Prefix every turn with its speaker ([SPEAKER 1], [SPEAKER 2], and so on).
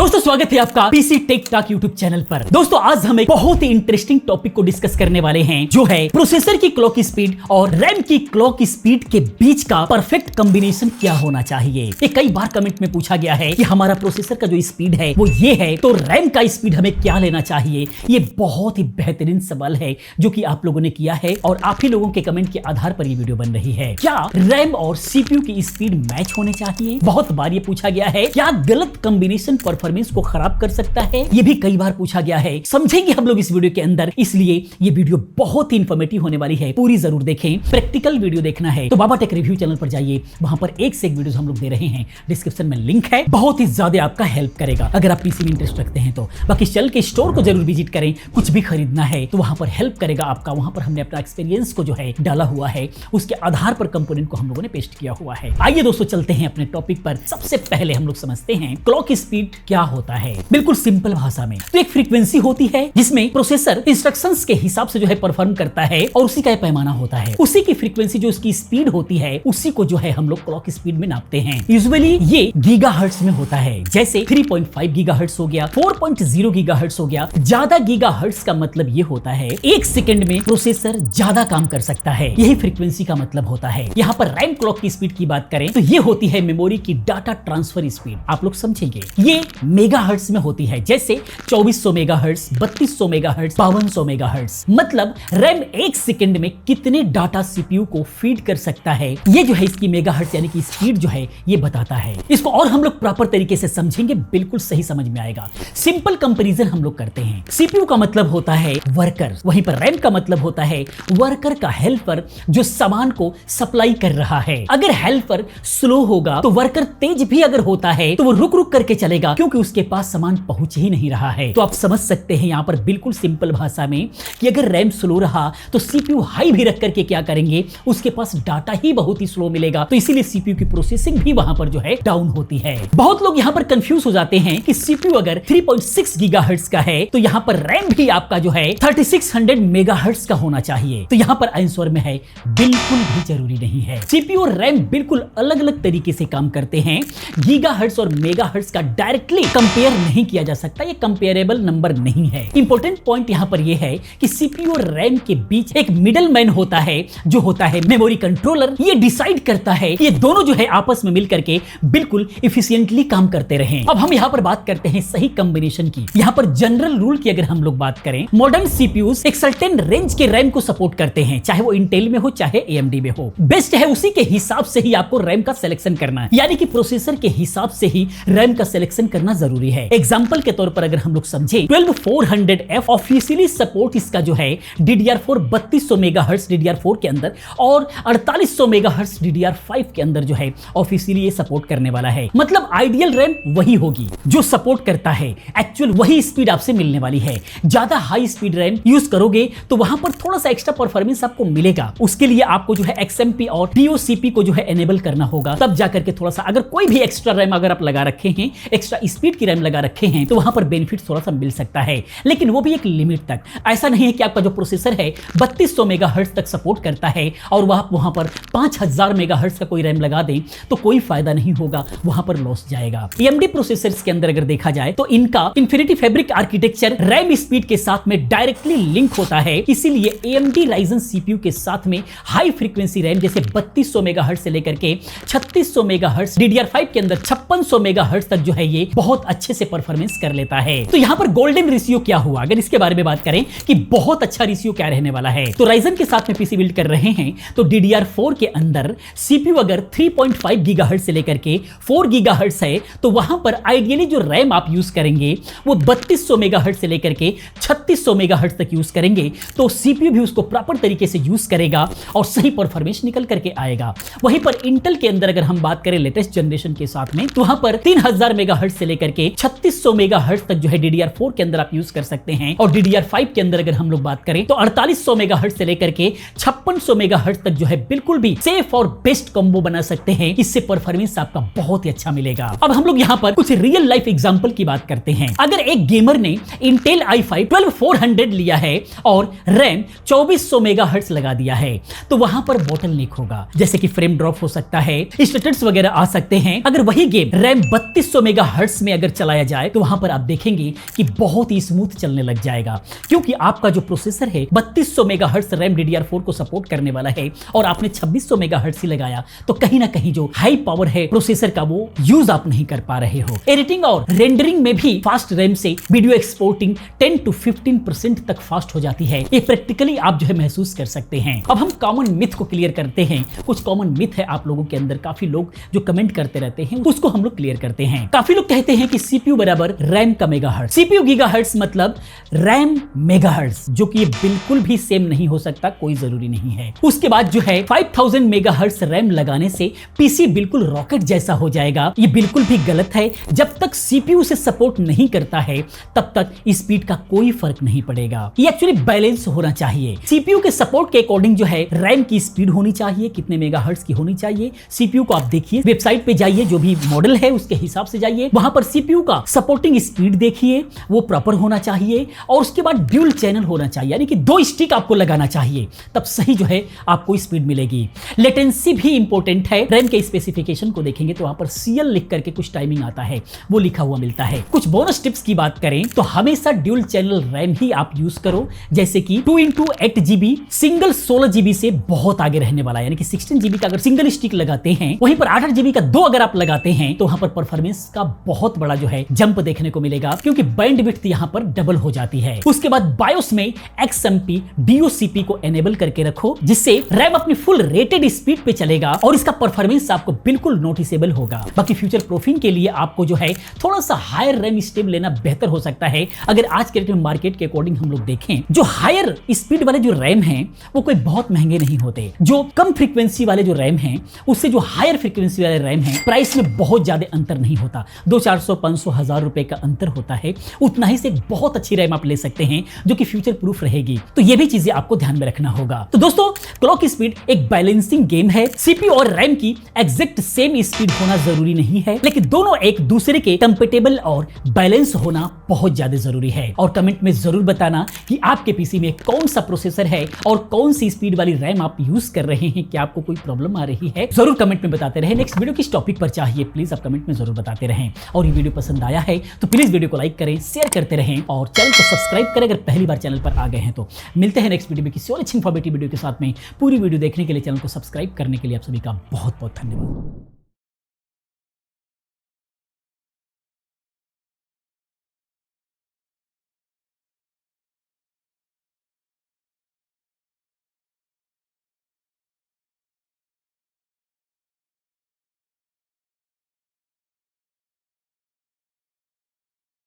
[SPEAKER 1] दोस्तों स्वागत है आपका PC tech talk YouTube channel पर। दोस्तों आज हम एक बहुत ही इंटरेस्टिंग टॉपिक को डिस्कस करने वाले हैं, जो है प्रोसेसर की क्लॉक स्पीड और रैम की क्लॉक स्पीड के बीच का परफेक्ट कॉम्बिनेशन क्या होना चाहिए। ये कई बार कमेंट में पूछा गया है कि हमारा प्रोसेसर का जो स्पीड है वो ये है, तो रैम का स्पीड हमें क्या लेना चाहिए। ये बहुत ही बेहतरीन सवाल है जो कि आप लोगों ने किया है और आप ही लोगों के कमेंट के आधार पर ये वीडियो बन रही है। क्या रैम और सीपीयू की स्पीड मैच होने चाहिए? बहुत बार ये पूछा गया है। क्या गलत कॉम्बिनेशन परफॉर्मेंस को खराब कर सकता है? ये भी कई बार पूछा गया है। समझेंगे हम लोग इस वीडियो के अंदर, इसलिए ये वीडियो बहुत ही इंफॉर्मेटिव होने वाली है। पूरी जरूर देखें। प्रैक्टिकल वीडियो देखना है तो बाबा टेक रिव्यू चैनल पर जाइए, वहां पर एक से एक वीडियोस हम लोग दे रहे हैं। डिस्क्रिप्शन में लिंक है, बहुत ही ज्यादा आपका हेल्प करेगा अगर आप पीसी में इंटरेस्ट रखते हैं तो। बाकी चल के स्टोर को जरूर विजिट करें, कुछ भी खरीदना है तो वहां पर हेल्प करेगा आपका। वहां पर हमने अपना एक्सपीरियंस को जो है डाला हुआ है, उसके आधार पर कंपोनेंट को हम लोगों ने पेस्ट किया हुआ है। आइए दोस्तों चलते हैं अपने टॉपिक पर। सबसे पहले हम लोग समझते हैं क्लॉक स्पीड क्या होता है। बिल्कुल सिंपल भाषा में तो एक फ्रीक्वेंसी होती है जिसमें प्रोसेसर इंस्ट्रक्शंस के हिसाब से जो है परफॉर्म करता है और उसी का पैमाना होता है। उसी की फ्रीक्वेंसी जो उसकी स्पीड होती है उसी को जो है हम लोग क्लॉक स्पीड में नापते हैं। यूजुअली ये गीगाहर्ट्ज में होता है, जैसे 3.5 गीगाहर्ट्ज हो गया, 4.0 गीगाहर्ट्ज हो गया। ज्यादा गीगाहर्ट्ज का मतलब ये होता है एक सेकंड में प्रोसेसर ज्यादा काम कर सकता है, यही फ्रीक्वेंसी का मतलब होता है। यहाँ पर रैम क्लॉक की स्पीड की बात करें तो ये होती है मेमोरी की डाटा ट्रांसफर स्पीड। आप लोग समझेंगे ये मेगाहर्ट्ज में होती है, जैसे 2400 मेगाहर्ट्ज, 3200 मेगाहर्ट्ज, 5200 मेगाहर्ट्ज। मतलब रैम एक सेकंड में कितने डाटा सीपीयू को फीड कर सकता है, ये जो है इसकी मेगाहर्ट्ज यानी कि स्पीड जो है ये बताता है। इसको और हम लोग प्रॉपर तरीके से समझेंगे, बिल्कुल सही समझ में आएगा। सिंपल कंपैरिजन हम लोग करते हैं। सीपीयू का मतलब होता है वर्कर, वहीं पर रैम का मतलब होता है वर्कर का हेल्पर जो सामान को सप्लाई कर रहा है। अगर हेल्पर स्लो होगा तो वर्कर तेज भी अगर होता है तो वो रुक रुक करके चलेगा, क्योंकि उसके पास सामान पहुंच ही नहीं रहा है। तो आप समझ सकते हैं यहां पर बिल्कुल सिंपल भाषा में कि अगर रैम स्लो रहा तो सीपीयू हाई भी रख करके क्या करेंगे, उसके पास डाटा ही बहुत ही स्लो मिलेगा। तो इसीलिए सीपीयू की प्रोसेसिंग भी वहां पर जो है डाउन होती है। बहुत लोग यहां पर कंफ्यूज हो जाते हैं कि सीपीयू अगर 3.6 गीगाहर्ट्ज का है तो यहां पर रैम भी आपका जो है 3600 मेगाहर्ट्ज का होना चाहिए। तो यहां पर आंसर में है बिल्कुल भी जरूरी नहीं है। सीपीयू और रैम बिल्कुल अलग अलग तरीके से काम करते हैं। गीगाहर्ट्ज और मेगाहर्ट्ज का डायरेक्टली कंपेयर नहीं किया जा सकता, ये कंपेरेबल नंबर नहीं है। इंपॉर्टेंट पॉइंट यहां पर यह है कि सीपीयू और रैम के बीच एक मिडल मैन होता है, जो होता है मेमोरी कंट्रोलर। ये डिसाइड करता है ये दोनों जो है आपस में मिलकर के बिल्कुल इफिशिएंटली काम करते रहें। अब हम यहां पर बात करते हैं सही कॉम्बिनेशन की। यहां पर जनरल रूल की अगर हम लोग बात करें, मॉडर्न सीपीयूज एक सर्टेन रेंज के रैम को सपोर्ट करते हैं, चाहे वो इंटेल में हो चाहे एएमडी में हो। बेस्ट है उसी के हिसाब से ही आपको रैम का सिलेक्शन करना है, यानी कि प्रोसेसर के हिसाब से ही रैम का सिलेक्शन करना जरूरी है। एग्जांपल के तौर पर अगर हम लोग समझे 12400F ऑफिशियली सपोर्ट इसका जो है DDR4 3200 मेगाहर्ट्ज DDR4 के अंदर और 4800 मेगाहर्ट्ज DDR5 के अंदर जो है ऑफिशियली ये सपोर्ट करने वाला है। मतलब आइडियल रैम वही होगी जो सपोर्ट करता है, एक्चुअल वही स्पीड आपसे मिलने वाली है। ज्यादा हाई स्पीड रैम यूज करोगे तो वहां पर थोड़ा सा एक्स्ट्रा परफॉर्मेंस आपको मिलेगा। उसके लिए आपको जो है XMP और DOCP को जो है एनेबल करना होगा, तब जाकर के थोड़ा सा, अगर कोई भी एक्स्ट्रा रैम अगर आप लगा रखे हैं, एक्स्ट्रा स्पीड की रैम लगा रखे हैं, तो वहां पर बेनिफिट थोड़ा सा मिल सकता है, लेकिन वो भी एक लिमिट तक। ऐसा नहीं है कि आपका जो प्रोसेसर है 3200 मेगाहर्ट्ज तक सपोर्ट करता है और वहां पर 5000 मेगाहर्ट्ज का कोई रैम लगा दें तो कोई फायदा नहीं होगा, वहां पर लॉस जाएगा। AMD प्रोसेसर्स के अंदर अगर देखा जाए तो इनका infinity fabric architecture RAM speed के साथ में डायरेक्टली लिंक होता है। इसीलिए AMD राइजन सीपीयू के साथ में हाई फ्रीक्वेंसी रैम जैसे 3200 मेगाहर्ट्ज से लेकर के 3600 मेगाहर्ट्ज, DDR5 के अंदर 5600 मेगाहर्ट्ज तक जो है ये बहुत अच्छे से परफॉर्मेंस कर लेता है। तो यहां पर गोल्डन रेशियो क्या हुआ, अगर इसके बारे में बात करें कि बहुत अच्छा रेशियो क्या रहने वाला है, तो राइजन के साथ में पीसी बिल्ड कर रहे हैं तो DDR4 के अंदर सीपीयू अगर 3.5 गीगाहर्ट्ज से लेकर के 4 गीगाहर्ट्ज है तो वहां पर आइडियली जो रैम आप यूज करेंगे वो 3200 मेगाहर्ट्ज से लेकर के 3600 मेगाहर्ट्ज तक यूज करेंगे, तो सीपीयू भी उसको प्रॉपर तरीके से यूज करेगा और सही परफॉर्मेंस निकल करके आएगा। वहीं पर इंटेल के अंदर अगर हम बात करें लेटेस्ट जनरेशन के साथ में, तो वहां पर 3000 मेगाहर्ट्ज से लेकर के 3600 मेगाहर्ट्ज तक जो है DDR4 के अंदर आप यूज कर सकते हैं, और DDR5 के अंदर अगर हम लोग बात करें तो 4800 मेगाहर्ट्ज से लेकर के 5600 मेगाहर्ट्ज तक जो है बिल्कुल भी सेफ और बेस्ट कॉम्बो बना सकते हैं। इससे परफॉर्मेंस आपका बहुत ही अच्छा मिलेगा। अब हम लोग यहां पर कुछ रियल लाइफ एग्जांपल की बात करते हैं। अगर एक गेमर ने इंटेल i5 12400 लिया है और रैम 2400 मेगाहर्ट्ज लगा दिया है तो वहां पर बॉटलनेक होगा, जैसे कि फ्रेम ड्रॉप हो सकता है, स्टटर्स वगैरह आ सकते हैं। अगर वही गेम रैम 3200 मेगाहर्ट्ज में अगर चलाया जाए तो वहां पर आप देखेंगे कि बहुत ही स्मूथ चलने लग जाएगा, क्योंकि आपका जो प्रोसेसर है 3200 मेगाहर्ट्ज रैम DDR4 को सपोर्ट करने वाला है और आपने 2600 मेगाहर्ट्ज ही लगाया, तो कहीं ना कहीं जो हाई पावर है प्रोसेसर का वो यूज आप नहीं कर पा रहे हो। एडिटिंग और रेंडरिंग में भी फास्ट रैम से वीडियो एक्सपोर्टिंग 10 to 15% तक फास्ट हो जाती है। ये प्रैक्टिकली आप जो है महसूस कर सकते हैं। अब हम कॉमन मिथ को क्लियर करते हैं। कुछ कॉमन मिथ है आप लोगों के अंदर, काफी लोग जो कमेंट करते रहते हैं उसको हम लोग क्लियर करते हैं। काफी लोग कहते हैं कि CPU बराबर रैम का मेगाहर्ट्ज, CPU गीगाहर्ट्ज मतलब रैम मेगाहर्ट्ज, जो कि बिल्कुल भी सेम नहीं हो सकता, कोई जरूरी नहीं है। उसके बाद जो है 5000 मेगाहर्ट्ज रैम लगाने से पीसी बिल्कुल रॉकेट जैसा हो जाएगा, ये बिल्कुल भी गलत है। जब तक CPU से सपोर्ट नहीं करता है तब तक स्पीड का कोई फर्क नहीं पड़ेगा। ये एक्चुअली बैलेंस होना चाहिए। CPU के सपोर्ट के अकॉर्डिंग जो है रैम की स्पीड होनी चाहिए, कितने मेगाहर्ट्ज की होनी चाहिए। CPU को आप देखिए, वेबसाइट पे जाइए, जो भी मॉडल है उसके हिसाब से जाइए, वहां पर CPU का सपोर्टिंग स्पीड देखिए, वो प्रॉपर होना चाहिए। और उसके बाद ड्यूल चैनल होना चाहिए, यानी कि 2 स्टिक आपको लगाना चाहिए, तब सही जो है आपको स्पीड मिलेगी। लेटेंसी भी इंपॉर्टेंट है। रैम के स्पेसिफिकेशन को देखेंगे तो वहां पर CL लिख करके कुछ टाइमिंग आता है, वो लिखा हुआ मिलता है। कुछ बोनस टिप्स की बात करें तो हमेशा ड्यूल चैनल रैम ही आप यूज करो, जैसे कि 2x8 GB सिंगल 16 GB से बहुत आगे रहने वाला है। यानी कि 16 GB का अगर सिंगल स्टिक लगाते हैं, वहीं पर 8 GB का 2 अगर आप लगाते हैं तो वहां पर परफॉर्मेंस का बहुत बड़ा जो है जंप देखने को मिलेगा, क्योंकि बैंडविड्थ यहां पर डबल हो जाती है। उसके बाद बायोस में XMP DOCP को एनेबल करके रखो, जिससे रैम अपनी फुल रेटेड स्पीड पे चलेगा और इसका परफॉर्मेंस आपको बिल्कुल नोटिसेबल होगा। बाकी फ्यूचर प्रूफिंग के लिए आपको जो है थोड़ा सा हायर रैम स्टेप लेना बेहतर हो सकता है। अगर आज के मार्केट के अकॉर्डिंग हम लोग देखें, जो हायर स्पीड वाले जो रैम हैं वो कोई बहुत महंगे नहीं होते। जो कम फ्रीक्वेंसी वाले जो रैम हैं उससे जो हायर फ्रीक्वेंसी वाले रैम हैं, प्राइस में बहुत ज्यादा अंतर नहीं होता, 200, 400, 500, 1000 रुपए का अंतर होता है। उतना ही से बहुत अच्छी रैम आप ले सकते हैं जो कि फ्यूचर प्रूफ रहेगी। तो ये भी चीजें आपको ध्यान में रखना होगा। तो दोस्तों, क्लॉक स्पीड एक बैलेंसिंग गेम है। CPU और रैम की एग्जैक्ट सेम स्पीड होना जरूरी नहीं है, लेकिन दोनों एक दूसरे के कंपेटेबल और बैलेंस होना बहुत ज्यादा जरूरी है। और कमेंट में जरूर बताना कि आपके पीसी में कौन सा प्रोसेसर है और कौन सी स्पीड वाली रैम आप यूज कर रहे हैं, क्या आपको कोई प्रॉब्लम आ रही है, जरूर कमेंट में बताते रहे। नेक्स्ट वीडियो किस टॉपिक पर चाहिए प्लीज आप कमेंट में जरूर बताते रहें। और ये वीडियो पसंद आया है तो प्लीज वीडियो को लाइक करें, शेयर करते रहें और चैनल को सब्सक्राइब करें अगर पहली बार चैनल पर आ गए हैं तो। मिलते हैं नेक्स्ट वीडियो में किसी और अच्छी इंफॉर्मेटिव वीडियो के साथ में। पूरी वीडियो देखने के लिए, चैनल को सब्सक्राइब करने के लिए आप सभी का बहुत बहुत धन्यवाद।